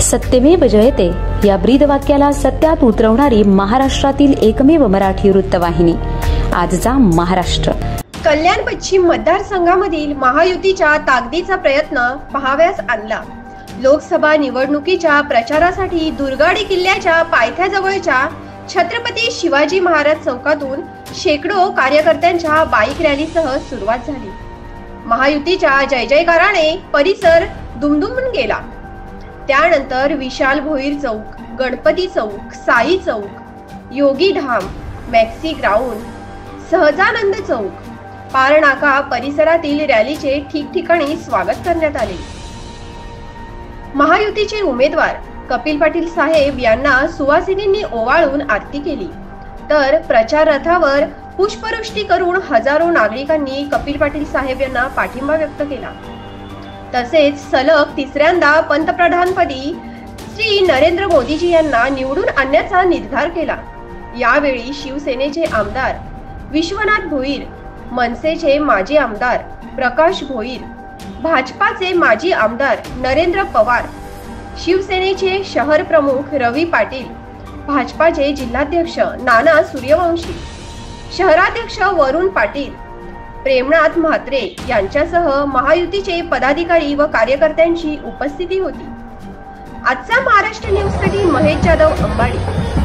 सत्यमेव जयते या ब्रीदवाक्याला सत्यात उतरवणारी महाराष्ट्रातील एकमेव मराठी वृत्तवाहिनी आजचा महाराष्ट्र। कल्याण पश्चिम मतदारसंघामधील महायुतीच्या ताकदीचा प्रयत्न पाहाव्यास आणला। लोकसभा निवडणुकीच्या प्रचारासाठी दुर्गाडी किल्ल्याच्या पायथ्याजवळच्या छत्रपती शिवाजी महाराज चौकातून शेकडो कार्यकर्त्यांच्या बाईक रॅलीसह सुरुवात झाली। महायुतीच्या जय जयकाराने परिसर दुमदुमून गेला। त्यानंतर विशाल भोईर चौक, गणपती चौक, साई चौक, योगी धाम, मॅक्सी ग्राउंड, सहजानंद चौक, पारनाका परिसरातील रॅलीचे ठिकठिकाणी स्वागत करण्यात आले। महायुतीचे उमेदवार कपिल पाटील साहेब यांना सुवासिनींनी ओवाळून आरती केली, तर प्रचार रथावर पुष्पवृष्टी करून हजारो नागरिकांनी कपिल पाटील साहेब यांना पाठिंबा व्यक्त केला। तसेच सलग तिसऱ्यांदा पंतप्रधानपदी श्री नरेंद्र मोदीजी यांना निवडून आणण्याचा निर्धार केला। यावेळी शिवसेनेचे आमदार विश्वनाथ भोईर, मनसेचे माजी आमदार प्रकाश भोईर, भाजपाचे माजी आमदार नरेंद्र पवार, शिवसेनेचे शहर प्रमुख रवी पाटील, भाजपाचे जिल्हाध्यक्ष नाना सूर्यवंशी, शहराध्यक्ष वरुण पाटील, प्रेमनाथ म्हात्रे यांच्यासह महायुतीचे पदाधिकारी व कार्यकर्त्यांची उपस्थिती होती। आजचा महाराष्ट्र न्यूज साठी महेश जाधव, अंबाडी।